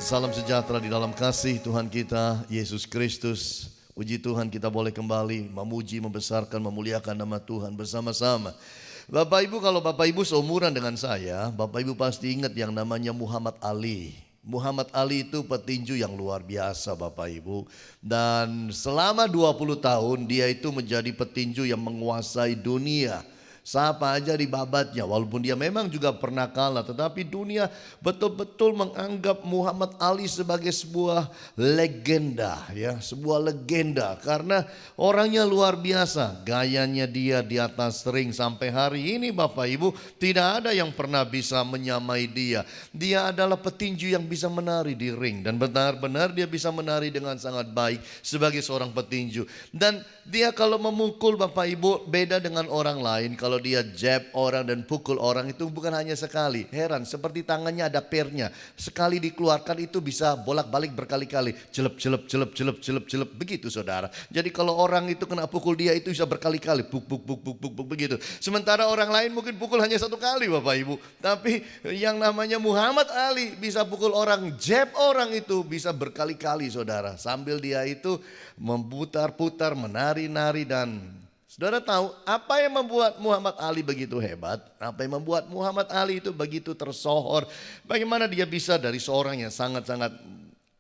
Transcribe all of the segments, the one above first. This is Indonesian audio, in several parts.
Salam sejahtera di dalam kasih Tuhan kita Yesus Kristus. Puji Tuhan kita boleh kembali memuji, membesarkan, memuliakan nama Tuhan bersama-sama. Bapak Ibu, kalau Bapak Ibu seumuran dengan saya, Bapak Ibu pasti ingat yang namanya Muhammad Ali. Muhammad Ali itu petinju yang luar biasa Bapak Ibu. Dan selama 20 tahun dia itu menjadi petinju yang menguasai dunia. Siapa aja dibabatnya, walaupun dia memang juga pernah kalah, tetapi dunia betul-betul menganggap Muhammad Ali sebagai sebuah legenda, ya, sebuah legenda karena orangnya luar biasa. Gayanya dia di atas ring sampai hari ini Bapak Ibu tidak ada yang pernah bisa menyamai dia. Dia adalah petinju yang bisa menari di ring dan benar-benar dia bisa menari dengan sangat baik sebagai seorang petinju. Dan dia kalau memukul Bapak Ibu beda dengan orang lain. Kalau dia jab orang dan pukul orang itu bukan hanya sekali. Heran, seperti tangannya ada pernya. Sekali dikeluarkan itu bisa bolak-balik berkali-kali. Celep, celep, celep, celep, celep, celep. Begitu saudara. Jadi kalau orang itu kena pukul dia itu bisa berkali-kali. Buk, buk, buk, buk, buk, buk, begitu. Sementara orang lain mungkin pukul hanya satu kali Bapak Ibu. Tapi yang namanya Muhammad Ali bisa pukul orang, jab orang itu bisa berkali-kali saudara. Sambil dia itu memutar-putar, menari-nari dan... Saudara tahu apa yang membuat Muhammad Ali begitu hebat? Apa yang membuat Muhammad Ali itu begitu tersohor? Bagaimana dia bisa dari seorang yang sangat-sangat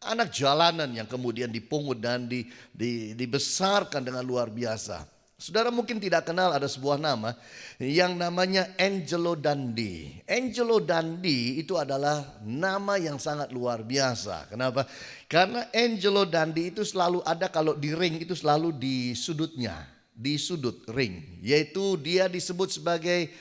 anak jalanan yang kemudian dipungut dan dibesarkan dengan luar biasa. Saudara mungkin tidak kenal ada sebuah nama yang namanya Angelo Dundee. Angelo Dundee itu adalah nama yang sangat luar biasa. Kenapa? Karena Angelo Dundee itu selalu ada kalau di ring itu selalu di sudutnya. Di sudut ring, yaitu dia disebut sebagai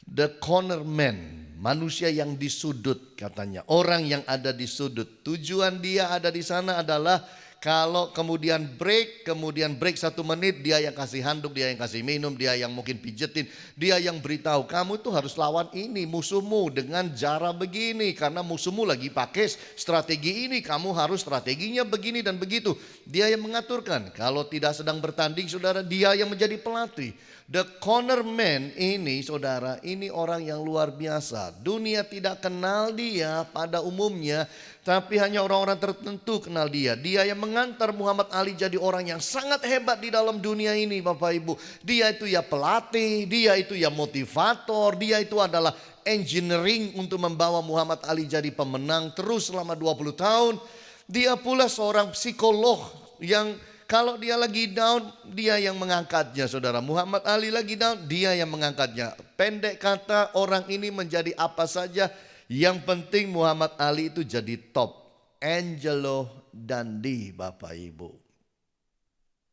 the corner man, manusia yang di sudut katanya, orang yang ada di sudut. Tujuan dia ada di sana adalah kalau kemudian break 1 menit dia yang kasih handuk, dia yang kasih minum, dia yang mungkin pijetin, dia yang beritahu kamu tuh harus lawan ini musuhmu dengan cara begini karena musuhmu lagi pakai strategi ini, kamu harus strateginya begini dan begitu. Dia yang mengaturkan. Kalau tidak sedang bertanding saudara, dia yang menjadi pelatih. The corner man ini saudara, ini orang yang luar biasa. Dunia tidak kenal dia pada umumnya, tapi hanya orang-orang tertentu kenal dia. Dia yang mengantar Muhammad Ali jadi orang yang sangat hebat di dalam dunia ini Bapak Ibu. Dia itu ya pelatih, dia itu ya motivator, dia itu adalah engineering untuk membawa Muhammad Ali jadi pemenang terus selama 20 tahun. Dia pula seorang psikolog yang kalau dia lagi down, dia yang mengangkatnya saudara. Muhammad Ali lagi down, dia yang mengangkatnya. Pendek kata, orang ini menjadi apa saja, yang penting Muhammad Ali itu jadi top. Angelo Dundee Bapak Ibu.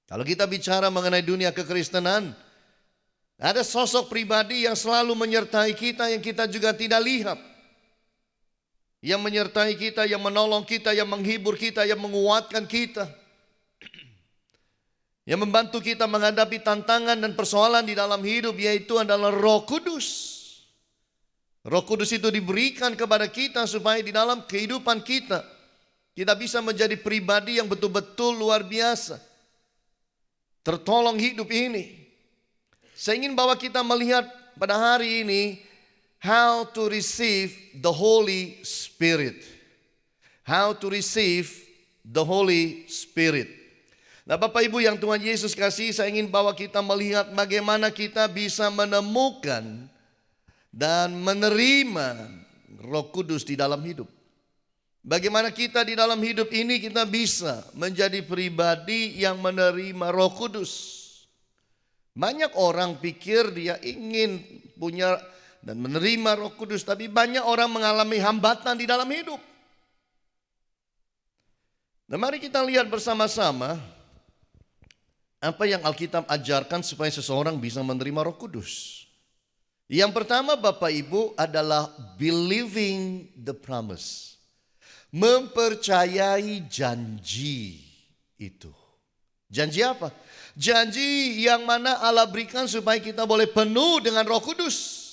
Kalau kita bicara mengenai dunia kekristenan, ada sosok pribadi yang selalu menyertai kita yang kita juga tidak lihat. Yang menyertai kita, yang menolong kita, yang menghibur kita, yang menguatkan kita. Yang membantu kita menghadapi tantangan dan persoalan di dalam hidup, yaitu adalah Roh Kudus. Roh Kudus itu diberikan kepada kita supaya di dalam kehidupan kita bisa menjadi pribadi yang betul-betul luar biasa. Tertolong hidup ini. Saya ingin bawa kita melihat pada hari ini how to receive the Holy Spirit. How to receive the Holy Spirit. Nah Bapak Ibu yang Tuhan Yesus kasih, saya ingin bawa kita melihat bagaimana kita bisa menemukan dan menerima Roh Kudus di dalam hidup. Bagaimana kita di dalam hidup ini kita bisa menjadi pribadi yang menerima Roh Kudus. Banyak orang pikir dia ingin punya dan menerima Roh Kudus, tapi banyak orang mengalami hambatan di dalam hidup. Nah mari kita lihat bersama-sama apa yang Alkitab ajarkan supaya seseorang bisa menerima Roh Kudus. Yang pertama Bapak Ibu adalah believing the promise. Mempercayai janji itu. Janji apa? Janji yang mana Allah berikan supaya kita boleh penuh dengan Roh Kudus.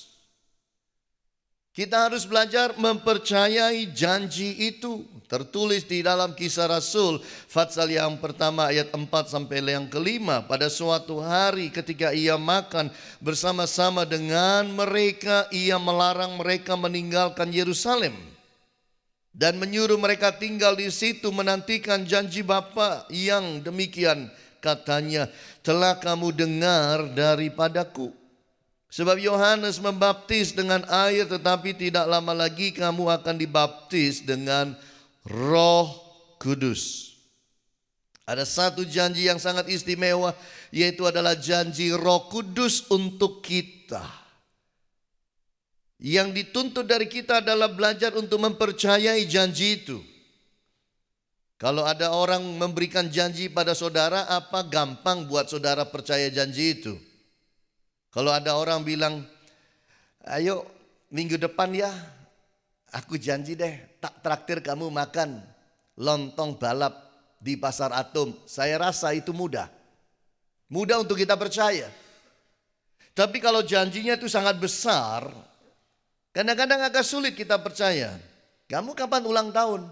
Kita harus belajar mempercayai janji itu. Tertulis di dalam Kisah Rasul pasal yang pertama ayat 4 sampai yang kelima. Pada suatu hari ketika ia makan bersama-sama dengan mereka, ia melarang mereka meninggalkan Yerusalem. dan menyuruh mereka tinggal di situ menantikan janji Bapa yang demikian. Katanya, telah kamu dengar daripadaku. Sebab Yohanes membaptis dengan air, tetapi tidak lama lagi kamu akan dibaptis dengan Roh Kudus. Ada satu janji yang sangat istimewa, yaitu adalah janji Roh Kudus untuk kita. Yang dituntut dari kita adalah belajar untuk mempercayai janji itu. Kalau ada orang memberikan janji pada saudara, apa gampang buat saudara percaya janji itu? Kalau ada orang bilang, ayo minggu depan ya, aku janji deh tak traktir kamu makan lontong balap di Pasar Atom. Saya rasa itu mudah. Mudah untuk kita percaya. Tapi kalau janjinya itu sangat besar, kadang-kadang agak sulit kita percaya. Kamu kapan ulang tahun?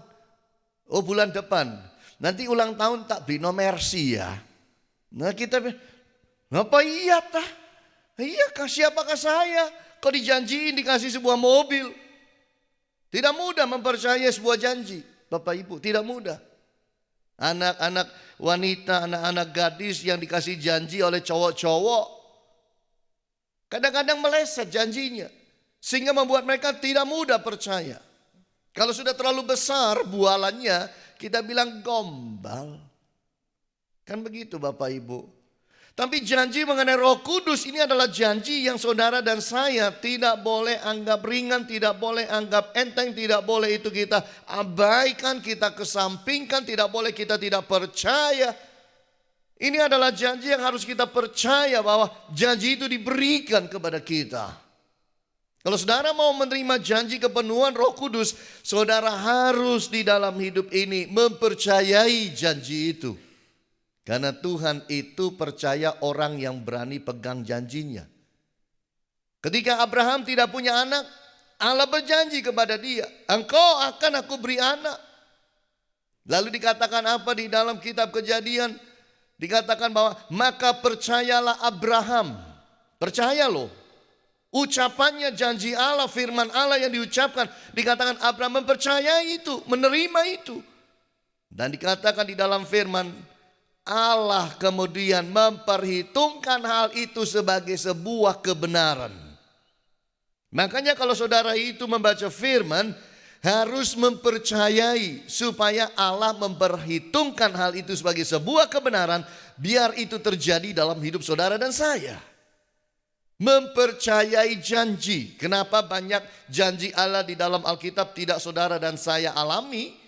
Oh, bulan depan. Nanti ulang tahun tak beli no mercy ya. Nah kita, apa iya tah? Iya, siapakah saya? Kok dijanjiin dikasih sebuah mobil? Tidak mudah mempercayai sebuah janji, Bapak Ibu, tidak mudah. Anak-anak wanita, anak-anak gadis yang dikasih janji oleh cowok-cowok, kadang-kadang meleset janjinya, sehingga membuat mereka tidak mudah percaya. Kalau sudah terlalu besar bualannya, kita bilang gombal. Kan begitu Bapak Ibu. Tapi janji mengenai Roh Kudus ini adalah janji yang saudara dan saya tidak boleh anggap ringan, tidak boleh anggap enteng, tidak boleh itu kita abaikan, kita kesampingkan, tidak boleh kita tidak percaya. Ini adalah janji yang harus kita percaya bahwa janji itu diberikan kepada kita. Kalau saudara mau menerima janji kepenuhan Roh Kudus, saudara harus di dalam hidup ini mempercayai janji itu. Karena Tuhan itu percaya orang yang berani pegang janjinya. Ketika Abraham tidak punya anak, Allah berjanji kepada dia, engkau akan aku beri anak. Lalu dikatakan apa di dalam kitab Kejadian? Dikatakan bahwa maka percayalah Abraham. Percaya loh. Ucapannya janji Allah, firman Allah yang diucapkan. Dikatakan Abraham mempercayai itu, menerima itu. Dan dikatakan di dalam firman, Allah kemudian memperhitungkan hal itu sebagai sebuah kebenaran. Makanya kalau saudara itu membaca firman, harus mempercayai supaya Allah memperhitungkan hal itu sebagai sebuah kebenaran, biar itu terjadi dalam hidup saudara dan saya. Mempercayai janji. Kenapa banyak janji Allah di dalam Alkitab tidak saudara dan saya alami?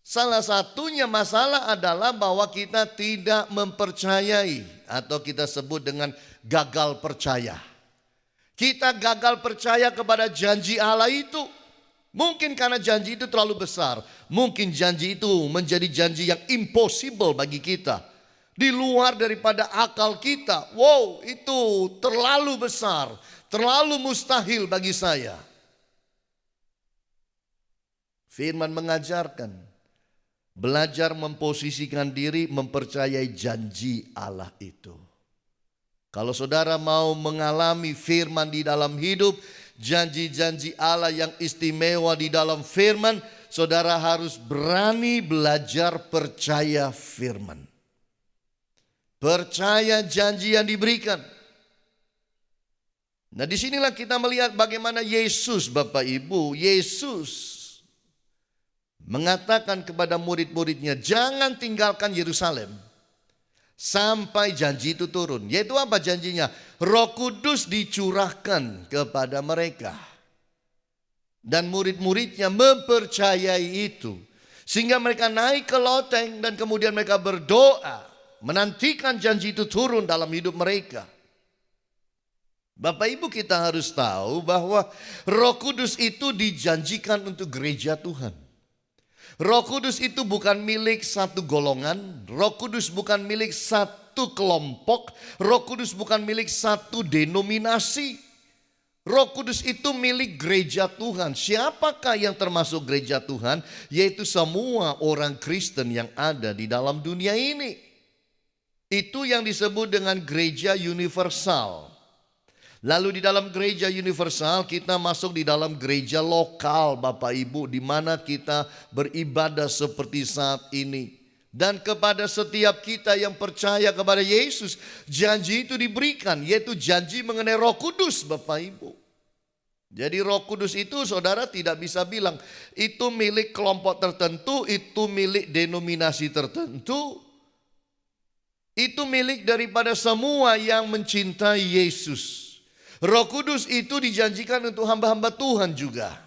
Salah satunya masalah adalah bahwa kita tidak mempercayai atau kita sebut dengan gagal percaya. Kita gagal percaya kepada janji Allah itu. Mungkin karena janji itu terlalu besar. Mungkin janji itu menjadi janji yang impossible bagi kita. Di luar daripada akal kita. Wow, itu terlalu besar, terlalu mustahil bagi saya. Firman mengajarkan, belajar memposisikan diri, mempercayai janji Allah itu. Kalau saudara mau mengalami firman di dalam hidup, janji-janji Allah yang istimewa di dalam firman, saudara harus berani belajar percaya firman. Percaya janji yang diberikan. Nah disinilah kita melihat bagaimana Yesus, Bapak Ibu, Yesus mengatakan kepada murid-muridnya, jangan tinggalkan Yerusalem sampai janji itu turun. Yaitu apa janjinya? Roh Kudus dicurahkan kepada mereka. Dan murid-muridnya mempercayai itu. Sehingga mereka naik ke loteng dan kemudian mereka berdoa, menantikan janji itu turun dalam hidup mereka. Bapak Ibu, kita harus tahu bahwa Roh Kudus itu dijanjikan untuk gereja Tuhan. Roh Kudus itu bukan milik satu golongan, Roh Kudus bukan milik satu kelompok, Roh Kudus bukan milik satu denominasi. Roh Kudus itu milik gereja Tuhan. Siapakah yang termasuk gereja Tuhan? Yaitu semua orang Kristen yang ada di dalam dunia ini. Itu yang disebut dengan gereja universal. Lalu di dalam gereja universal kita masuk di dalam gereja lokal Bapak Ibu, di mana kita beribadah seperti saat ini. Dan kepada setiap kita yang percaya kepada Yesus, janji itu diberikan, yaitu janji mengenai Roh Kudus Bapak Ibu. Jadi Roh Kudus itu saudara tidak bisa bilang itu milik kelompok tertentu, itu milik denominasi tertentu. Itu milik daripada semua yang mencintai Yesus. Roh Kudus itu dijanjikan untuk hamba-hamba Tuhan juga.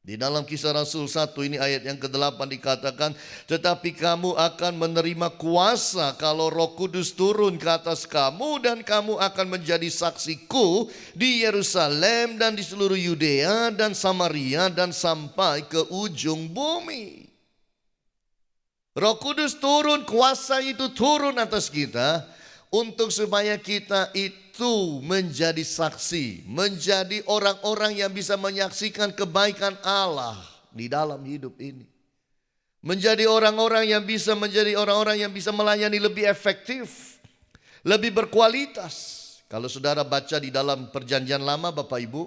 Di dalam Kisah Rasul 1 ini ayat yang ke-8 dikatakan, tetapi kamu akan menerima kuasa kalau Roh Kudus turun ke atas kamu, dan kamu akan menjadi saksiku di Yerusalem dan di seluruh Yudea dan Samaria dan sampai ke ujung bumi. Roh Kudus turun, kuasa itu turun atas kita untuk supaya kita itu menjadi saksi, menjadi orang-orang yang bisa menyaksikan kebaikan Allah di dalam hidup ini. Menjadi orang-orang yang bisa menjadi orang-orang yang bisa melayani lebih efektif, lebih berkualitas. Kalau saudara baca di dalam Perjanjian Lama Bapak Ibu,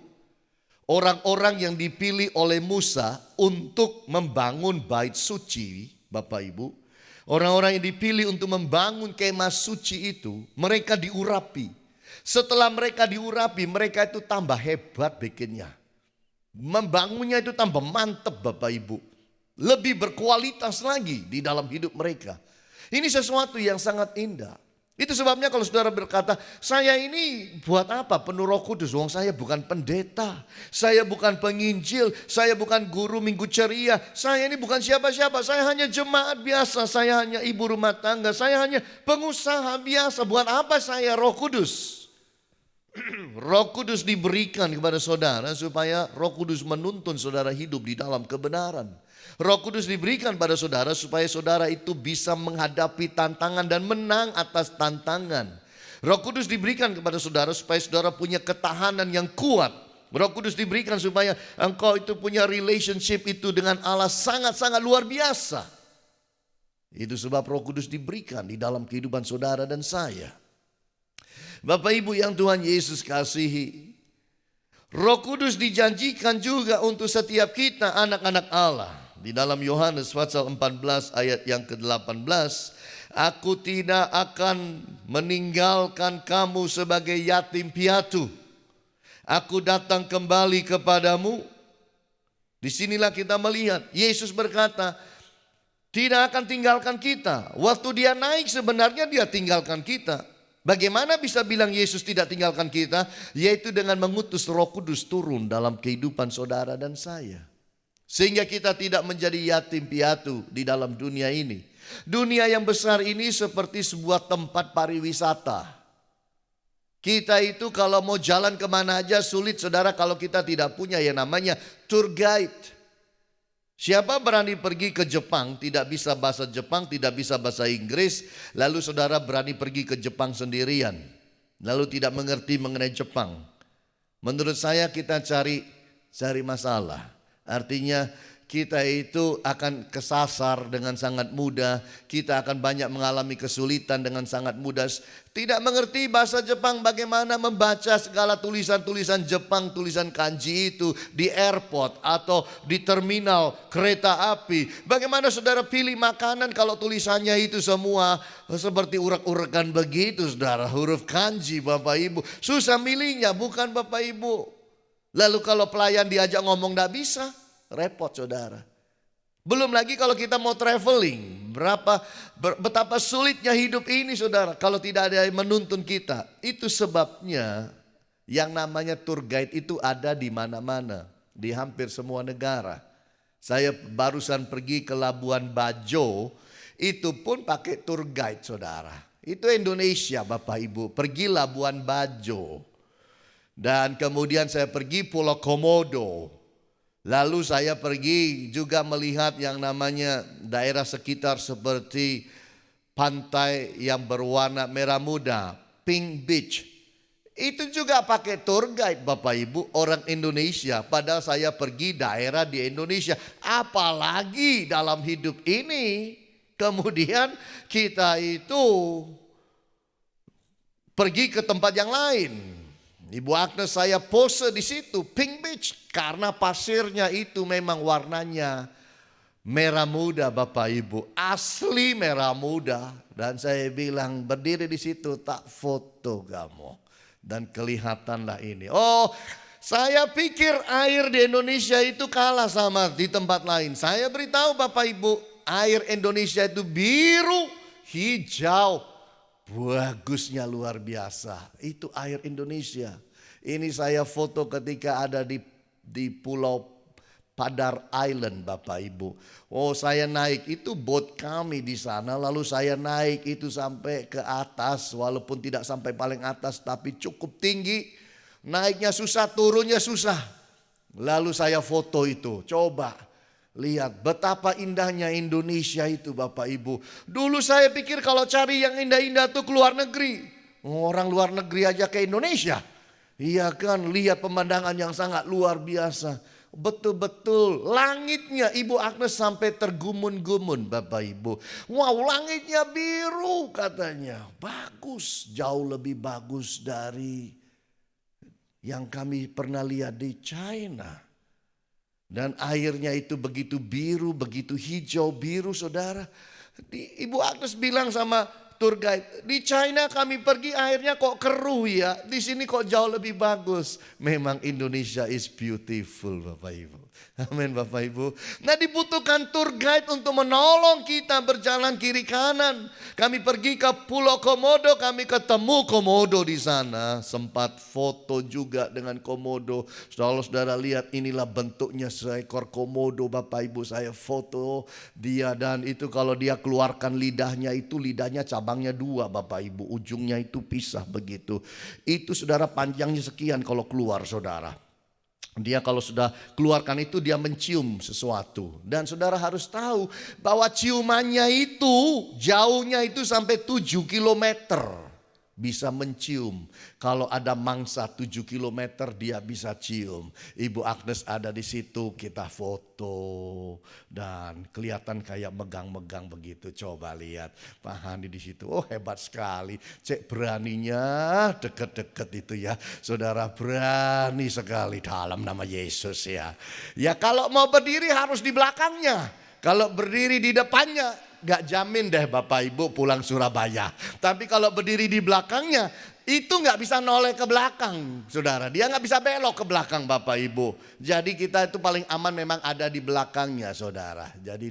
orang-orang yang dipilih oleh Musa untuk membangun bait suci Bapak Ibu, orang-orang yang dipilih untuk membangun kemah suci itu, mereka diurapi. Setelah mereka diurapi, mereka itu tambah hebat bikinnya. Membangunnya itu tambah mantep Bapak Ibu. Lebih berkualitas lagi di dalam hidup mereka. Ini sesuatu yang sangat indah. Itu sebabnya kalau saudara berkata, saya ini buat apa penuh Roh Kudus? Wong saya bukan pendeta, saya bukan penginjil, saya bukan guru minggu ceria, saya ini bukan siapa-siapa, saya hanya jemaat biasa, saya hanya ibu rumah tangga, saya hanya pengusaha biasa. Buat apa saya Roh Kudus? Roh Kudus diberikan kepada saudara supaya Roh Kudus menuntun saudara hidup di dalam kebenaran. Roh Kudus diberikan pada saudara supaya saudara itu bisa menghadapi tantangan dan menang atas tantangan. Roh Kudus diberikan kepada saudara supaya saudara punya ketahanan yang kuat. Roh Kudus diberikan supaya engkau itu punya relationship itu dengan Allah sangat-sangat luar biasa. Itu sebab Roh Kudus diberikan di dalam kehidupan saudara dan saya. Bapak Ibu yang Tuhan Yesus kasihi, Roh Kudus dijanjikan juga untuk setiap kita anak-anak Allah. Di dalam Yohanes pasal 14 ayat yang ke-18, aku tidak akan meninggalkan kamu sebagai yatim piatu. Aku datang kembali kepadamu. Disinilah kita melihat Yesus berkata, tidak akan tinggalkan kita. Waktu dia naik sebenarnya dia tinggalkan kita. Bagaimana bisa bilang Yesus tidak tinggalkan kita? Yaitu dengan mengutus Roh Kudus turun dalam kehidupan saudara dan saya. Sehingga kita tidak menjadi yatim piatu di dalam dunia ini. Dunia yang besar ini seperti sebuah tempat pariwisata. Kita itu kalau mau jalan kemana aja sulit saudara kalau kita tidak punya yang namanya tour guide. Siapa berani pergi ke Jepang, tidak bisa bahasa Jepang, tidak bisa bahasa Inggris, lalu saudara berani pergi ke Jepang sendirian, lalu tidak mengerti mengenai Jepang. Menurut saya kita cari masalah. Artinya kita itu akan kesasar dengan sangat mudah, kita akan banyak mengalami kesulitan dengan sangat mudah. Tidak mengerti bahasa Jepang, bagaimana membaca segala tulisan-tulisan Jepang, tulisan kanji itu di airport atau di terminal kereta api. Bagaimana saudara pilih makanan kalau tulisannya itu semua seperti urak-urakan begitu saudara, huruf kanji Bapak Ibu. Susah milihnya bukan Bapak Ibu. Lalu kalau pelayan diajak ngomong tidak bisa, repot saudara. Belum lagi kalau kita mau traveling, betapa sulitnya hidup ini saudara kalau tidak ada yang menuntun kita. Itu sebabnya yang namanya tour guide itu ada di mana-mana, di hampir semua negara. Saya barusan pergi ke Labuan Bajo, itu pun pakai tour guide saudara. Itu Indonesia Bapak Ibu, pergi Labuan Bajo. Dan kemudian saya pergi Pulau Komodo. Lalu saya pergi juga melihat yang namanya daerah sekitar seperti pantai yang berwarna merah muda, Pink Beach. Itu juga pakai tour guide Bapak Ibu, orang Indonesia. Padahal saya pergi daerah di Indonesia. Apalagi dalam hidup ini. Kemudian kita itu pergi ke tempat yang lain. Ibu Agnes saya pose di situ, Pink Beach, karena pasirnya itu memang warnanya merah muda Bapak Ibu, asli merah muda. Dan saya bilang berdiri di situ tak foto kamu. Dan kelihatanlah ini. Oh, saya pikir air di Indonesia itu kalah sama di tempat lain. Saya beritahu Bapak Ibu, air Indonesia itu biru, hijau, bagusnya luar biasa. Itu air Indonesia. Ini saya foto ketika ada di Pulau Padar Island Bapak Ibu. Oh, saya naik itu boat kami di sana, lalu saya naik itu sampai ke atas, walaupun tidak sampai paling atas tapi cukup tinggi. Naiknya susah, turunnya susah. Lalu saya foto itu, coba lihat betapa indahnya Indonesia itu Bapak Ibu. Dulu saya pikir kalau cari yang indah-indah tuh ke luar negeri. Orang luar negeri aja ke Indonesia. Iya kan, lihat pemandangan yang sangat luar biasa. Betul-betul langitnya Ibu Agnes sampai tergumun-gumun Bapak Ibu. Wow, langitnya biru katanya. Bagus, jauh lebih bagus dari yang kami pernah lihat di China. Dan airnya itu begitu biru, begitu hijau biru saudara. Ibu Agnes bilang sama tour guide, di China kami pergi airnya kok keruh ya. Di sini kok jauh lebih bagus. Memang Indonesia is beautiful Bapak Ibu. Amin Bapak Ibu. Nah, dibutuhkan tour guide untuk menolong kita berjalan kiri kanan. Kami pergi ke Pulau Komodo, kami ketemu komodo di sana. Sempat foto juga dengan komodo. Saudara-saudara lihat, inilah bentuknya seekor komodo Bapak Ibu. Saya foto dia, dan itu kalau dia keluarkan lidahnya itu lidahnya cabangnya dua Bapak Ibu. Ujungnya itu pisah begitu. Itu saudara panjangnya sekian kalau keluar saudara. Dia kalau sudah keluarkan itu dia mencium sesuatu. Dan saudara harus tahu bahwa ciumannya itu jauhnya itu sampai 7 kilometer. Bisa mencium. Kalau ada mangsa 7 kilometer dia bisa cium. Ibu Agnes ada di situ, kita foto. Dan kelihatan kayak megang-megang begitu. Coba lihat Pak Hani di situ. Oh, hebat sekali. Cek beraninya deket-deket itu ya. Saudara, berani sekali dalam nama Yesus ya. Ya kalau mau berdiri harus di belakangnya. Kalau berdiri di depannya gak jamin deh Bapak Ibu pulang Surabaya. Tapi kalau berdiri di belakangnya itu gak bisa noleh ke belakang saudara. Dia gak bisa belok ke belakang Bapak Ibu. Jadi kita itu paling aman memang ada di belakangnya saudara. Jadi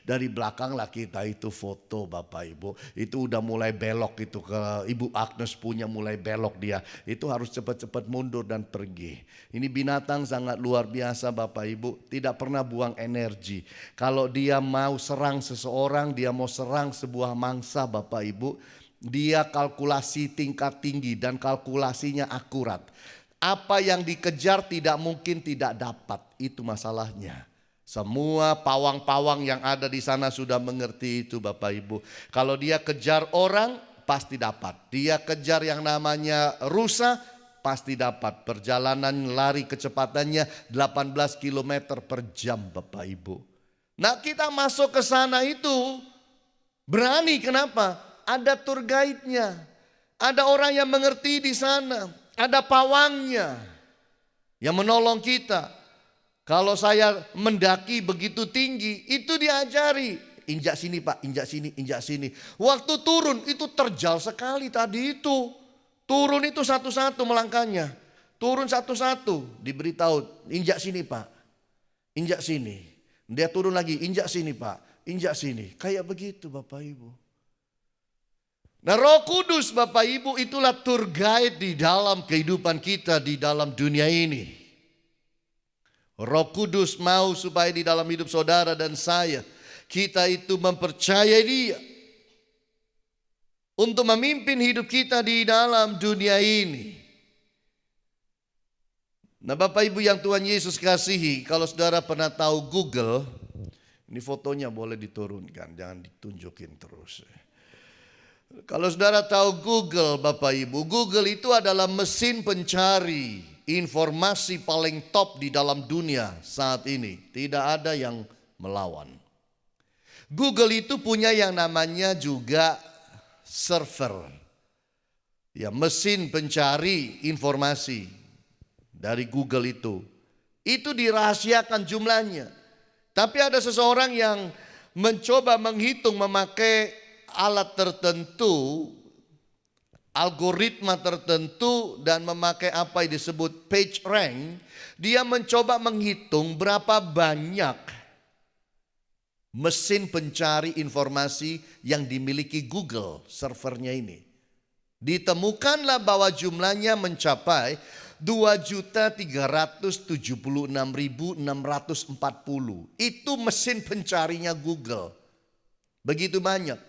dari belakang lah kita itu foto Bapak Ibu. Itu udah mulai belok itu ke Ibu Agnes punya mulai belok dia. Itu harus cepat-cepat mundur dan pergi. Ini binatang sangat luar biasa Bapak Ibu. Tidak pernah buang energi. Kalau dia mau serang seseorang, dia mau serang sebuah mangsa Bapak Ibu, dia kalkulasi tingkat tinggi dan kalkulasinya akurat. Apa yang dikejar tidak mungkin tidak dapat, itu masalahnya. Semua pawang-pawang yang ada di sana sudah mengerti itu Bapak Ibu. Kalau dia kejar orang pasti dapat. Dia kejar yang namanya rusa pasti dapat. Perjalanan lari kecepatannya 18 km per jam Bapak Ibu. Nah, kita masuk ke sana itu berani, kenapa? Ada tour guide-nya, ada orang yang mengerti di sana, ada pawangnya yang menolong kita. Kalau saya mendaki begitu tinggi, itu diajari. Injak sini Pak, injak sini, injak sini. Waktu turun itu terjal sekali tadi itu. Turun itu satu-satu melangkahnya. Turun satu-satu, diberitahu, injak sini Pak, injak sini. Dia turun lagi, injak sini Pak, injak sini. Kayak begitu Bapak Ibu. Nah, Roh Kudus Bapak Ibu itulah tour guide di dalam kehidupan kita di dalam dunia ini. Roh Kudus mau supaya di dalam hidup saudara dan saya, kita itu mempercayai Dia untuk memimpin hidup kita di dalam dunia ini. Nah, Bapak Ibu yang Tuhan Yesus kasihi, kalau saudara pernah tahu Google, ini fotonya boleh diturunkan, jangan ditunjukin terus. Kalau saudara tahu Google Bapak Ibu, Google itu adalah mesin pencari informasi paling top di dalam dunia saat ini. Tidak ada yang melawan. Google itu punya yang namanya juga server. Ya, mesin pencari informasi dari Google itu dirahasiakan jumlahnya. Tapi ada seseorang yang mencoba menghitung memakai alat tertentu, algoritma tertentu, dan memakai apa yang disebut PageRank. Dia mencoba menghitung berapa banyak mesin pencari informasi yang dimiliki Google servernya ini. Ditemukanlah bahwa jumlahnya mencapai 2.376.640. Itu mesin pencarinya Google. Begitu banyak.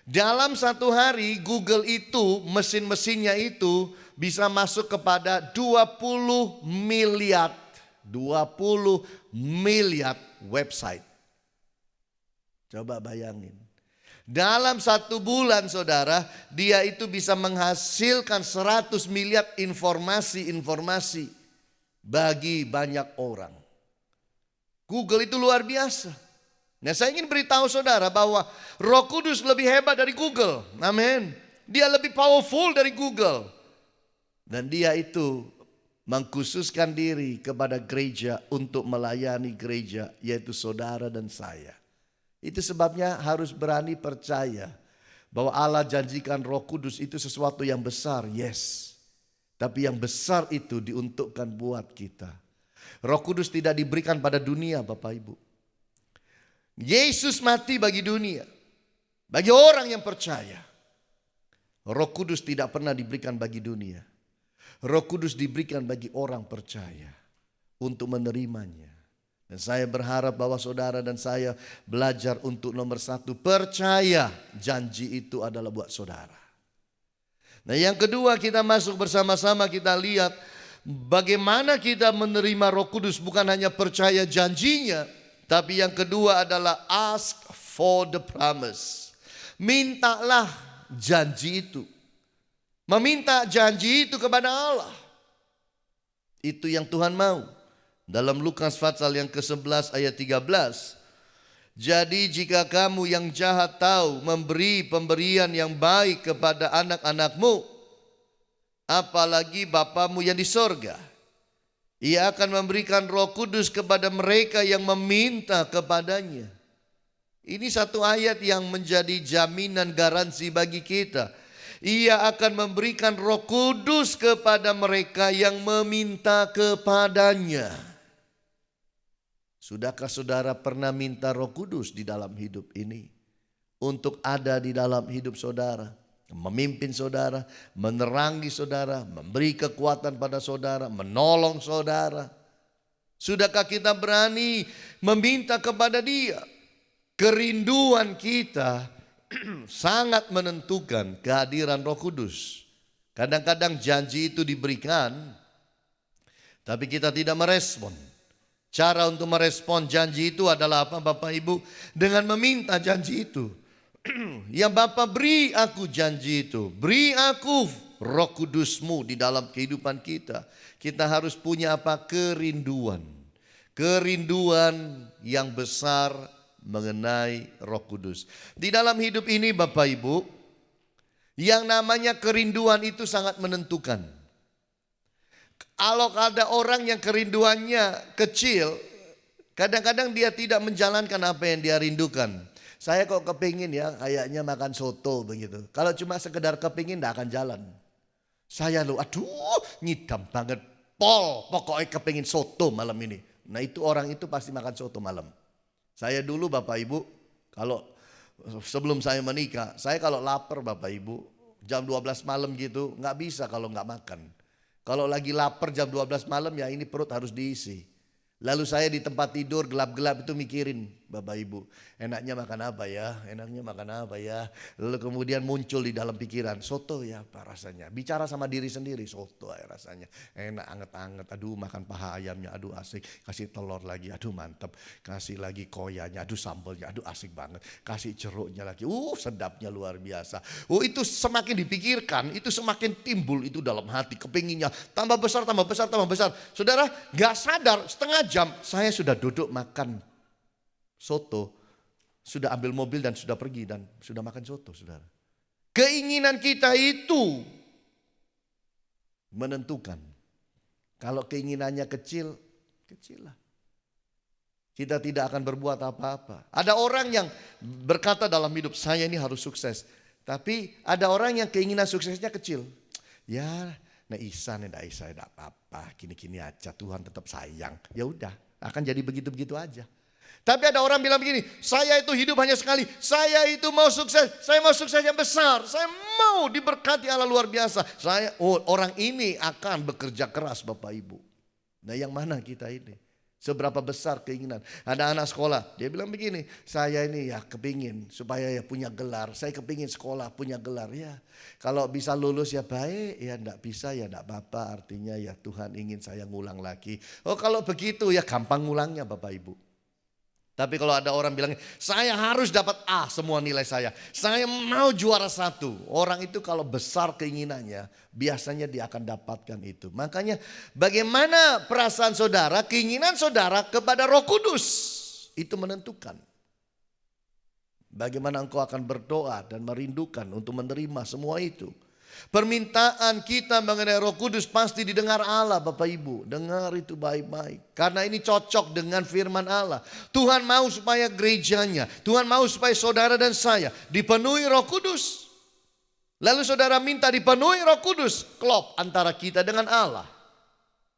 Dalam satu hari Google itu, mesin-mesinnya itu bisa masuk kepada 20 miliar website. Coba bayangin. Dalam satu bulan saudara, dia itu bisa menghasilkan 100 miliar informasi bagi banyak orang. Google itu luar biasa. Nah, saya ingin beritahu saudara bahwa Roh Kudus lebih hebat dari Google. Amin. Dia lebih powerful dari Google. Dan dia itu mengkhususkan diri kepada gereja untuk melayani gereja, yaitu saudara dan saya. Itu sebabnya harus berani percaya bahwa Allah janjikan Roh Kudus itu sesuatu yang besar, yes. Tapi yang besar itu diuntukkan buat kita. Roh Kudus tidak diberikan pada dunia, Bapak Ibu. Yesus mati bagi dunia, bagi orang yang percaya. Roh Kudus tidak pernah diberikan bagi dunia. Roh Kudus diberikan bagi orang percaya untuk menerimanya. Dan saya berharap bahwa saudara dan saya belajar untuk nomor satu, percaya janji itu adalah buat saudara. Nah, yang kedua, kita masuk bersama-sama, kita lihat bagaimana kita menerima Roh Kudus. Bukan hanya percaya janjinya, tapi yang kedua adalah ask for the promise. Mintalah janji itu. Meminta janji itu kepada Allah. Itu yang Tuhan mau. Dalam Lukas pasal yang ke-11 ayat 13. Jadi jika kamu yang jahat tahu memberi pemberian yang baik kepada anak-anakmu, apalagi Bapamu yang di sorga, Ia akan memberikan Roh Kudus kepada mereka yang meminta kepadanya. Ini satu ayat yang menjadi jaminan garansi bagi kita. Ia akan memberikan Roh Kudus kepada mereka yang meminta kepadanya. Sudahkah saudara pernah minta Roh Kudus di dalam hidup ini? Untuk ada di dalam hidup saudara, memimpin saudara, menerangi saudara, memberi kekuatan pada saudara, menolong saudara. Sudahkah kita berani meminta kepada Dia? Kerinduan kita sangat menentukan kehadiran Roh Kudus. Kadang-kadang janji itu diberikan, tapi kita tidak merespon. Cara untuk merespon janji itu adalah apa, Bapak Ibu? Dengan meminta janji itu. Ya Bapa, beri aku janji itu. Beri aku Roh Kudus-Mu di dalam kehidupan kita. Kita harus punya apa? Kerinduan. Kerinduan yang besar mengenai Roh Kudus. Di dalam hidup ini Bapak Ibu, yang namanya kerinduan itu sangat menentukan. Kalau ada orang yang kerinduannya kecil, kadang-kadang dia tidak menjalankan apa yang dia rindukan. Saya kok kepingin ya kayaknya makan soto begitu. Kalau cuma sekedar kepingin tidak akan jalan. Saya aduh nyidam banget. Pokoknya kepingin soto malam ini. Nah itu orang itu pasti makan soto malam. Saya dulu Bapak Ibu, kalau sebelum saya menikah, saya kalau lapar Bapak Ibu, jam 12 malam gitu nggak bisa kalau nggak makan. Kalau lagi lapar jam 12 malam ya ini perut harus diisi. Lalu saya di tempat tidur gelap-gelap itu mikirin, Bapak Ibu, enaknya makan apa ya, enaknya makan apa ya. Lalu kemudian muncul di dalam pikiran, soto ya apa rasanya. Bicara sama diri sendiri, soto ya rasanya. Enak anget-anget, aduh makan paha ayamnya, aduh asik. Kasih telur lagi, aduh mantep. Kasih lagi koyanya, aduh sambalnya, aduh asik banget. Kasih jeruknya lagi, sedapnya luar biasa. Itu semakin dipikirkan, itu semakin timbul itu dalam hati. Kepinginnya tambah besar, tambah besar, tambah besar. Saudara gak sadar setengah jam saya sudah duduk makan soto, sudah ambil mobil dan sudah pergi dan sudah makan soto, saudara. Keinginan kita itu menentukan. Kalau keinginannya kecil, kecil lah. Kita tidak akan berbuat apa-apa. Ada orang yang berkata dalam hidup, saya ini harus sukses. Tapi ada orang yang keinginan suksesnya kecil. Ya, nah Isa tidak apa-apa, kini-kini aja, Tuhan tetap sayang. Ya udah, akan jadi begitu-begitu aja. Tapi ada orang bilang begini, saya itu hidup hanya sekali, saya itu mau sukses, saya mau sukses yang besar, saya mau diberkati Allah luar biasa. Orang ini akan bekerja keras Bapak Ibu. Nah yang mana kita ini? Seberapa besar keinginan. Ada anak sekolah, dia bilang begini, saya ini ya kepingin supaya ya punya gelar. Saya kepingin sekolah punya gelar ya. Kalau bisa lulus ya baik, ya enggak bisa ya enggak apa-apa. Artinya ya Tuhan ingin saya ngulang lagi. Oh kalau begitu ya gampang ngulangnya Bapak Ibu. Tapi kalau ada orang bilang, saya harus dapat A semua nilai saya. Saya mau juara 1. Orang itu kalau besar keinginannya, biasanya dia akan dapatkan itu. Makanya bagaimana perasaan saudara, keinginan saudara kepada Roh Kudus. Itu menentukan. Bagaimana engkau akan berdoa dan merindukan untuk menerima semua itu. Permintaan kita mengenai Roh Kudus pasti didengar Allah Bapak Ibu. Dengar itu baik-baik. Karena ini cocok dengan firman Allah. Tuhan mau supaya gerejanya, Tuhan mau supaya saudara dan saya dipenuhi Roh Kudus. Lalu saudara minta dipenuhi Roh Kudus, klop antara kita dengan Allah.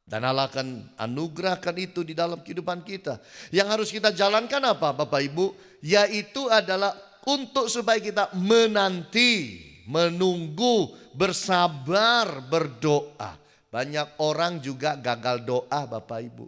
Dan Allah akan anugerahkan itu di dalam kehidupan kita. Yang harus kita jalankan apa Bapak Ibu? Yaitu adalah untuk supaya kita menanti, menunggu, bersabar, berdoa. Banyak orang juga gagal doa Bapak Ibu.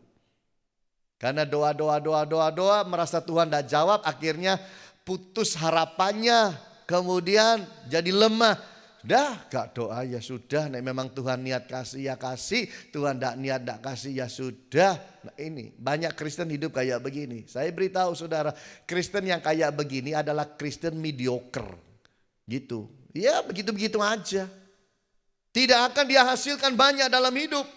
Karena doa merasa Tuhan tidak jawab, akhirnya putus harapannya, kemudian jadi lemah. Dah gak doa ya sudah, nah, memang Tuhan niat kasih ya kasih, Tuhan tidak niat tidak kasih ya sudah. Nah ini banyak Kristen hidup kayak begini. Saya beritahu saudara, Kristen yang kayak begini adalah Kristen mediocre. Gitu, ya begitu-begitu aja. Tidak akan dia hasilkan banyak dalam hidup.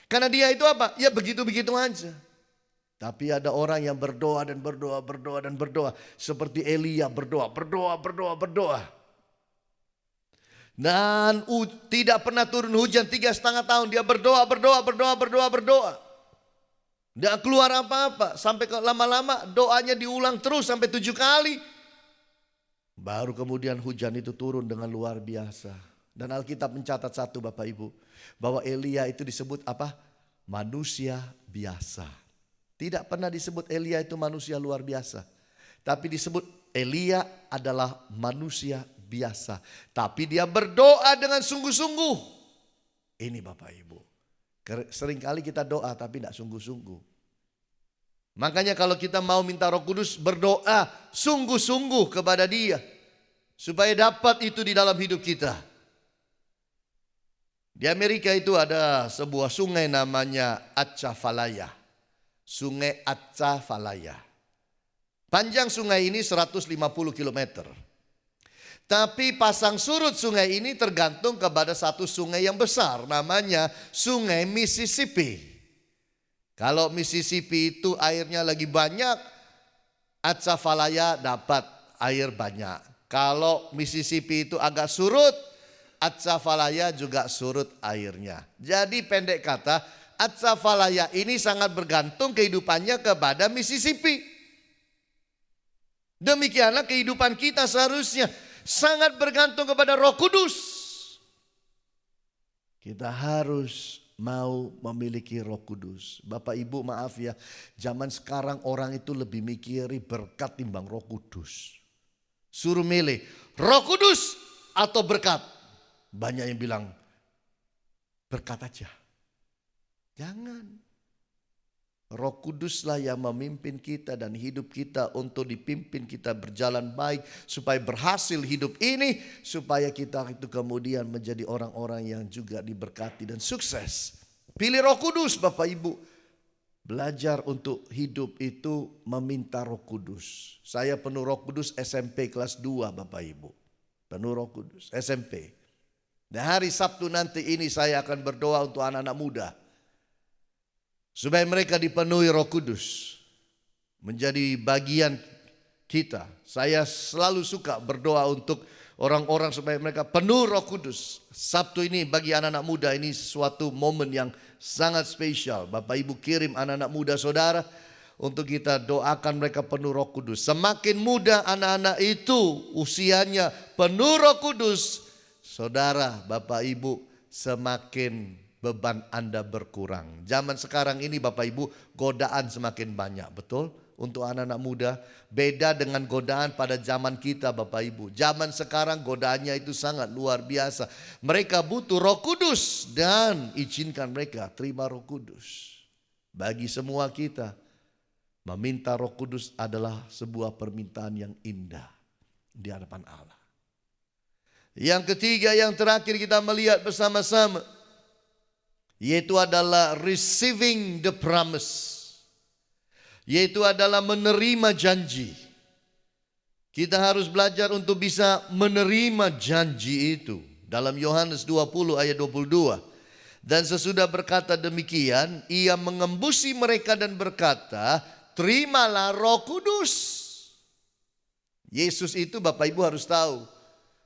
Karena dia itu apa? Ya begitu-begitu aja. Tapi ada orang yang berdoa dan berdoa. Seperti Elia berdoa. Dan tidak pernah turun hujan 3,5 tahun. Dia berdoa. Tidak keluar apa-apa. Sampai lama-lama doanya diulang terus sampai 7 kali. Baru kemudian hujan itu turun dengan luar biasa. Dan Alkitab mencatat satu Bapak Ibu. Bahwa Elia itu disebut apa? Manusia biasa. Tidak pernah disebut Elia itu manusia luar biasa. Tapi disebut Elia adalah manusia biasa. Tapi dia berdoa dengan sungguh-sungguh. Ini Bapak Ibu. Seringkali kita doa tapi tidak sungguh-sungguh. Makanya kalau kita mau minta Roh Kudus, berdoa sungguh-sungguh kepada Dia. Supaya dapat itu di dalam hidup kita. Di Amerika itu ada sebuah sungai namanya Atchafalaya. Sungai Atchafalaya. Panjang sungai ini 150 km. Tapi pasang surut sungai ini tergantung kepada satu sungai yang besar. Namanya Sungai Mississippi. Kalau Mississippi itu airnya lagi banyak, Atchafalaya dapat air banyak. Kalau Mississippi itu agak surut, Atchafalaya juga surut airnya. Jadi pendek kata, Atchafalaya ini sangat bergantung kehidupannya kepada Mississippi. Demikianlah kehidupan kita seharusnya sangat bergantung kepada Roh Kudus. Kita harus mau memiliki Roh Kudus. Bapak Ibu maaf ya, zaman sekarang orang itu lebih mikiri berkat timbang Roh Kudus. Suruh milih Roh Kudus atau berkat. Banyak yang bilang berkat aja. Jangan. Roh Kuduslah yang memimpin kita dan hidup kita untuk dipimpin kita berjalan baik. Supaya berhasil hidup ini. Supaya kita itu kemudian menjadi orang-orang yang juga diberkati dan sukses. Pilih Roh Kudus Bapak Ibu. Belajar untuk hidup itu meminta Roh Kudus. Saya penuh Roh Kudus SMP kelas 2 Bapak Ibu. Penuh Roh Kudus SMP. Dan hari Sabtu nanti ini saya akan berdoa untuk anak-anak muda. Supaya mereka dipenuhi Roh Kudus. Menjadi bagian kita. Saya selalu suka berdoa untuk orang-orang supaya mereka penuh Roh Kudus. Sabtu ini bagi anak-anak muda ini suatu momen yang sangat spesial. Bapak Ibu kirim anak-anak muda saudara untuk kita doakan mereka penuh Roh Kudus. Semakin muda anak-anak itu usianya penuh Roh Kudus, saudara, Bapak Ibu, semakin beban Anda berkurang. Zaman sekarang ini Bapak Ibu, godaan semakin banyak, betul? Untuk anak-anak muda, beda dengan godaan pada zaman kita Bapak Ibu. Zaman sekarang godaannya itu sangat luar biasa. Mereka butuh Roh Kudus dan izinkan mereka terima Roh Kudus. Bagi semua kita, meminta Roh Kudus adalah sebuah permintaan yang indah di hadapan Allah. Yang ketiga, yang terakhir kita melihat bersama-sama, yaitu adalah receiving the promise. Yaitu adalah menerima janji. Kita harus belajar untuk bisa menerima janji itu. Dalam Yohanes 20 ayat 22. Dan sesudah berkata demikian, ia mengembusi mereka dan berkata, terimalah Roh Kudus. Yesus itu Bapak Ibu harus tahu,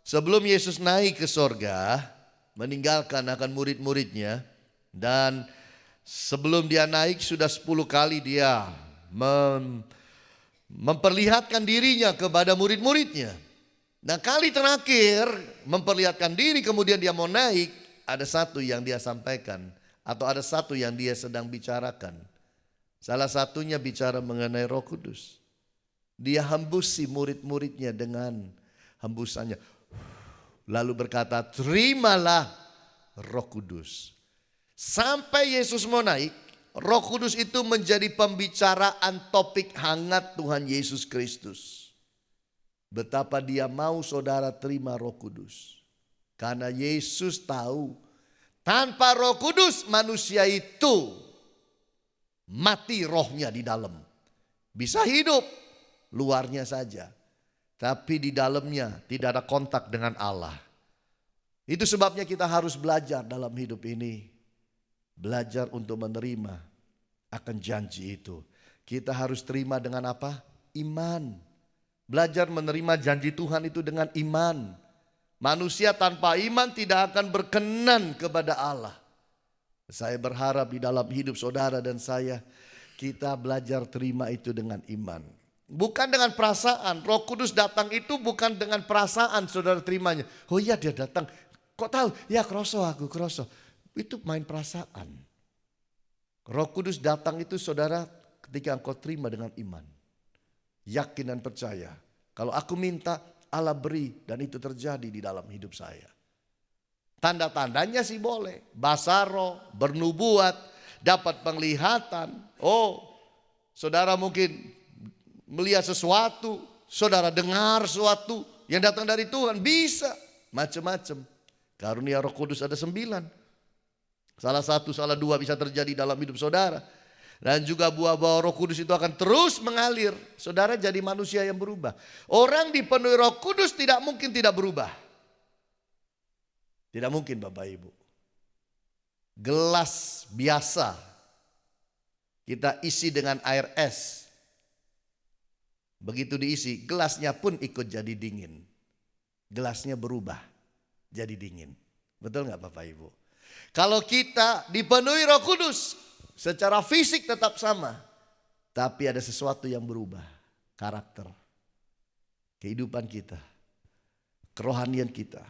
sebelum Yesus naik ke sorga, meninggalkan akan murid-muridnya, dan sebelum dia naik sudah 10 kali dia memperlihatkan dirinya kepada murid-muridnya. Nah, kali terakhir memperlihatkan diri kemudian dia mau naik, ada satu yang dia sampaikan atau ada satu yang dia sedang bicarakan. Salah satunya bicara mengenai Roh Kudus. Dia hembusi murid-muridnya dengan hembusannya. Lalu berkata, terimalah Roh Kudus. Sampai Yesus mau naik, Roh Kudus itu menjadi pembicaraan topik hangat Tuhan Yesus Kristus. Betapa dia mau saudara terima Roh Kudus. Karena Yesus tahu tanpa Roh Kudus manusia itu mati rohnya di dalam. Bisa hidup luarnya saja, tapi di dalamnya tidak ada kontak dengan Allah. Itu sebabnya kita harus belajar dalam hidup ini. Belajar untuk menerima akan janji itu. Kita harus terima dengan apa? Iman. Belajar menerima janji Tuhan itu dengan iman. Manusia tanpa iman tidak akan berkenan kepada Allah. Saya berharap di dalam hidup saudara dan saya, kita belajar terima itu dengan iman. Bukan dengan perasaan. Roh Kudus datang itu bukan dengan perasaan saudara terimanya. Oh iya dia datang. Kok tahu? Ya kroso aku kroso. Itu main perasaan. Roh Kudus datang itu saudara ketika engkau terima dengan iman. Yakin dan percaya. Kalau aku minta Allah beri dan itu terjadi di dalam hidup saya. Tanda-tandanya sih boleh. Basaro, bernubuat, dapat penglihatan. Oh, saudara mungkin melihat sesuatu. Saudara dengar sesuatu yang datang dari Tuhan. Bisa macam-macam. Karunia Roh Kudus ada 9. Salah satu, salah dua bisa terjadi dalam hidup saudara. Dan juga buah-buah Roh Kudus itu akan terus mengalir. Saudara jadi manusia yang berubah. Orang dipenuhi Roh Kudus tidak mungkin tidak berubah. Tidak mungkin Bapak Ibu. Gelas biasa kita isi dengan air es. Begitu diisi, gelasnya pun ikut jadi dingin. Gelasnya berubah jadi dingin. Betul nggak Bapak Ibu? Kalau kita dipenuhi Roh Kudus, secara fisik tetap sama. Tapi ada sesuatu yang berubah. Karakter. Kehidupan kita. Kerohanian kita.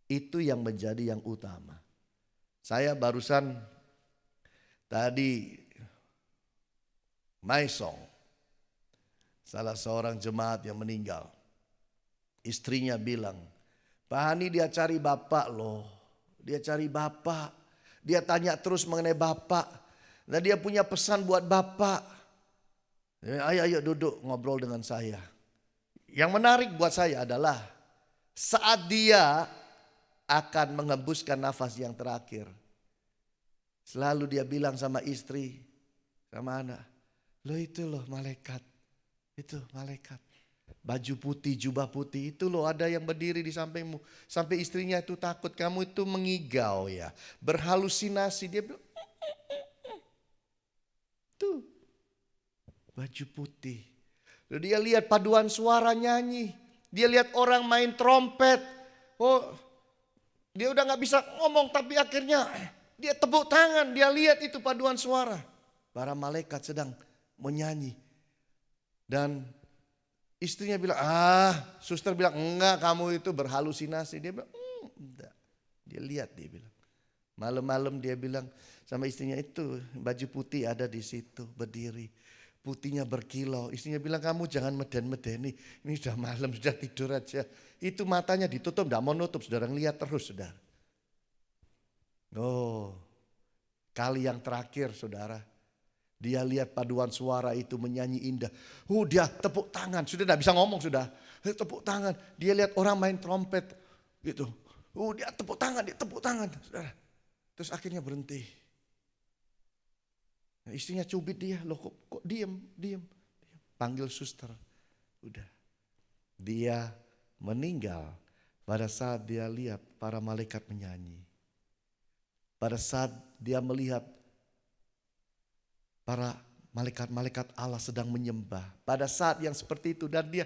Itu yang menjadi yang utama. Saya barusan tadi Maisong. Salah seorang jemaat yang meninggal. Istrinya bilang, Pak Hani dia cari bapak loh. Dia cari bapak. Dia tanya terus mengenai bapak. Nah dia punya pesan buat bapak. Ayo duduk ngobrol dengan saya. Yang menarik buat saya adalah saat dia akan mengembuskan nafas yang terakhir. Selalu dia bilang sama istri, sama anak. Loh itu loh malaikat. Itu malaikat. Baju putih, jubah putih itu loh ada yang berdiri di sampingmu. Sampai istrinya itu takut kamu itu mengigau ya. Berhalusinasi. Dia bilang tuh baju putih. Lalu dia lihat paduan suara nyanyi. Dia lihat orang main trompet. Oh, dia udah gak bisa ngomong, tapi akhirnya dia tepuk tangan. Dia lihat itu paduan suara. Para malaikat sedang menyanyi. Dan istrinya bilang, suster bilang, enggak, kamu itu berhalusinasi. Dia bilang, enggak. Dia lihat, dia bilang. Malam-malam dia bilang sama istrinya, itu baju putih ada di situ berdiri. Putihnya berkilau. Istrinya bilang, kamu jangan meden-medeni. Ini sudah malam, sudah tidur aja. Itu matanya ditutup, tidak mau nutup. Saudara lihat terus, saudara. Oh, kali yang terakhir, saudara. Dia lihat paduan suara itu menyanyi indah. Dia tepuk tangan. Sudah tidak bisa ngomong, sudah. Tepuk tangan. Dia lihat orang main trompet. Gitu. Dia tepuk tangan, saudara. Terus akhirnya berhenti. Nah, istrinya cubit dia, loh kok diam. Panggil suster. Udah. Dia meninggal pada saat dia lihat para malaikat menyanyi. Pada saat dia melihat para malaikat-malaikat Allah sedang menyembah. Pada saat yang seperti itu, dan dia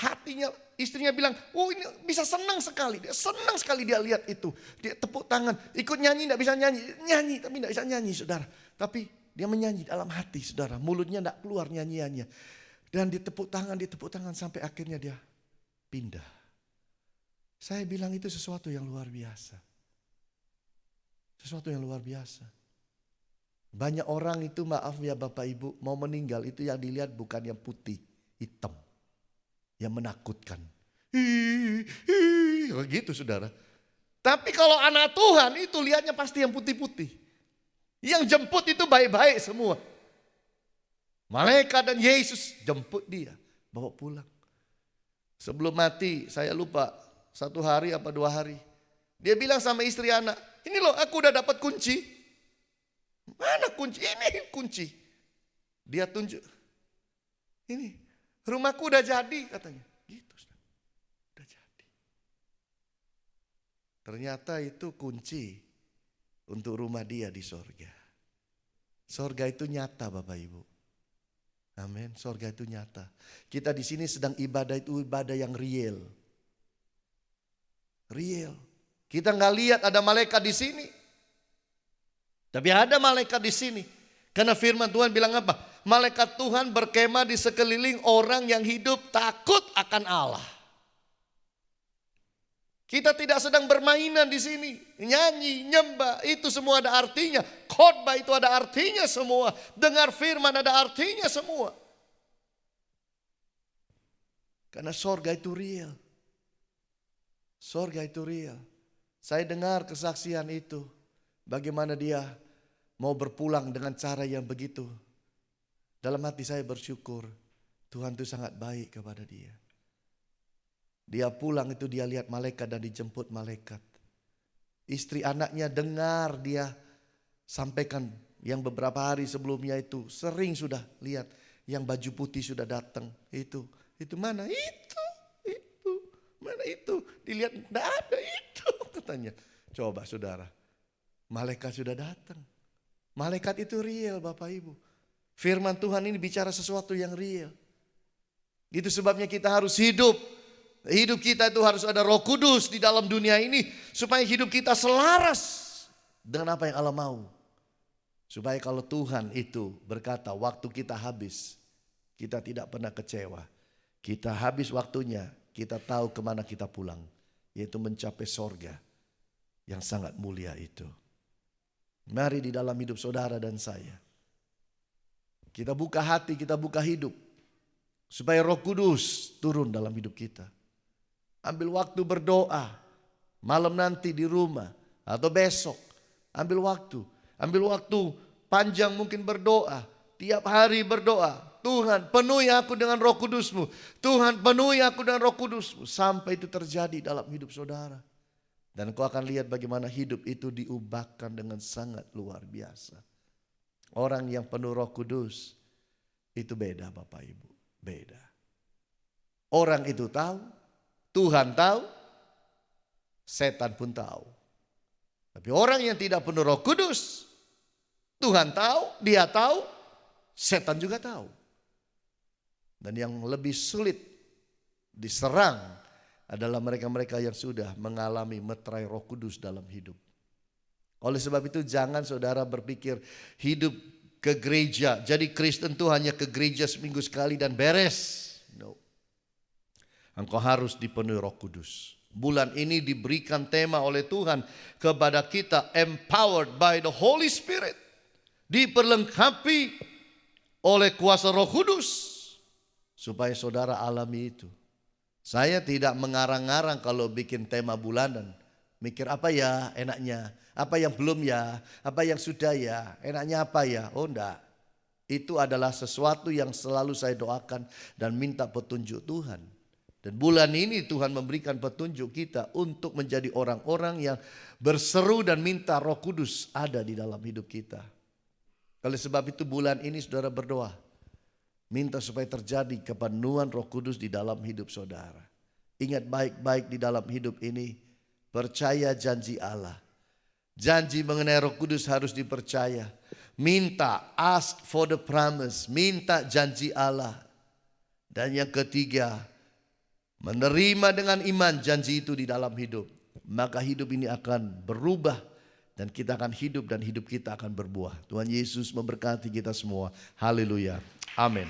hatinya, istrinya bilang, ini bisa senang sekali. Dia senang sekali dia lihat itu. Dia tepuk tangan, ikut nyanyi, tidak bisa nyanyi tapi tidak bisa nyanyi, saudara. Tapi dia menyanyi dalam hati, saudara. Mulutnya tidak keluar nyanyiannya. Dan ditepuk tangan sampai akhirnya dia pindah. Saya bilang itu sesuatu yang luar biasa. Sesuatu yang luar biasa. Banyak orang itu, maaf ya Bapak Ibu, mau meninggal itu yang dilihat bukan yang putih, hitam. Yang menakutkan. Gitu, saudara. Tapi kalau anak Tuhan itu lihatnya pasti yang putih-putih. Yang jemput itu baik-baik semua. Malaikat dan Yesus jemput dia, bawa pulang. Sebelum mati, saya lupa 1 hari apa 2 hari. Dia bilang sama istri anak, ini loh aku udah dapat kunci. Mana kunci? Ini kunci. Dia tunjuk. Ini rumahku udah jadi katanya. Gitu, udah jadi. Ternyata itu kunci untuk rumah dia di sorga. Sorga itu nyata Bapak Ibu. Amin. Sorga itu nyata. Kita di sini sedang ibadah itu ibadah yang real. Real. Kita nggak lihat ada malaikat di sini. Tapi ada malaikat di sini. Karena firman Tuhan bilang apa? Malaikat Tuhan berkemah di sekeliling orang yang hidup takut akan Allah. Kita tidak sedang bermainan di sini. Nyanyi, nyembah, itu semua ada artinya. Khotbah itu ada artinya semua. Dengar firman ada artinya semua. Karena sorga itu real. Sorga itu real. Saya dengar kesaksian itu. Bagaimana dia mau berpulang dengan cara yang begitu. Dalam hati saya bersyukur. Tuhan itu sangat baik kepada dia. Dia pulang itu dia lihat malaikat dan dijemput malaikat. Istri anaknya dengar dia sampaikan yang beberapa hari sebelumnya itu. Sering sudah lihat yang baju putih sudah datang. Itu mana? Itu. Mana itu? Dilihat tidak ada itu katanya. Coba saudara. Malaikat sudah datang. Malaikat itu real Bapak Ibu. Firman Tuhan ini bicara sesuatu yang real. Itu sebabnya kita harus hidup. Hidup kita itu harus ada Roh Kudus di dalam dunia ini. Supaya hidup kita selaras dengan apa yang Allah mau. Supaya kalau Tuhan itu berkata waktu kita habis. Kita tidak pernah kecewa. Kita habis waktunya. Kita tahu kemana kita pulang. Yaitu mencapai sorga yang sangat mulia itu. Mari di dalam hidup saudara dan saya. Kita buka hati, kita buka hidup. Supaya Roh Kudus turun dalam hidup kita. Ambil waktu berdoa. Malam nanti di rumah. Atau besok. Ambil waktu. Ambil waktu panjang mungkin berdoa. Tiap hari berdoa. Tuhan penuhi aku dengan Roh Kudus-Mu. Tuhan penuhi aku dengan Roh Kudus-Mu. Sampai itu terjadi dalam hidup saudara. Dan kau akan lihat bagaimana hidup itu diubahkan dengan sangat luar biasa. Orang yang penuh Roh Kudus itu beda Bapak Ibu. Beda. Orang itu tahu, Tuhan tahu, setan pun tahu. Tapi orang yang tidak penuh Roh Kudus, Tuhan tahu, dia tahu, setan juga tahu. Dan yang lebih sulit diserang adalah mereka-mereka yang sudah mengalami meterai Roh Kudus dalam hidup. Oleh sebab itu jangan saudara berpikir hidup ke gereja, jadi Kristen itu hanya ke gereja seminggu sekali dan beres. No. Engkau harus dipenuhi Roh Kudus. Bulan ini diberikan tema oleh Tuhan kepada kita, empowered by the Holy Spirit. Diperlengkapi oleh kuasa Roh Kudus supaya saudara alami itu. Saya tidak mengarang-arang kalau bikin tema bulanan. Mikir apa ya enaknya, apa yang belum ya, apa yang sudah ya, enaknya apa ya. Oh enggak, itu adalah sesuatu yang selalu saya doakan dan minta petunjuk Tuhan. Dan bulan ini Tuhan memberikan petunjuk kita untuk menjadi orang-orang yang berseru dan minta Roh Kudus ada di dalam hidup kita. Oleh sebab itu bulan ini saudara berdoa, minta supaya terjadi kepenuhan Roh Kudus di dalam hidup saudara. Ingat baik-baik di dalam hidup ini, percaya janji Allah. Janji mengenai Roh Kudus harus dipercaya. Minta, ask for the promise, minta janji Allah. Dan yang ketiga, menerima dengan iman janji itu di dalam hidup. Maka hidup ini akan berubah dan kita akan hidup dan hidup kita akan berbuah. Tuhan Yesus memberkati kita semua. Haleluya. Amin.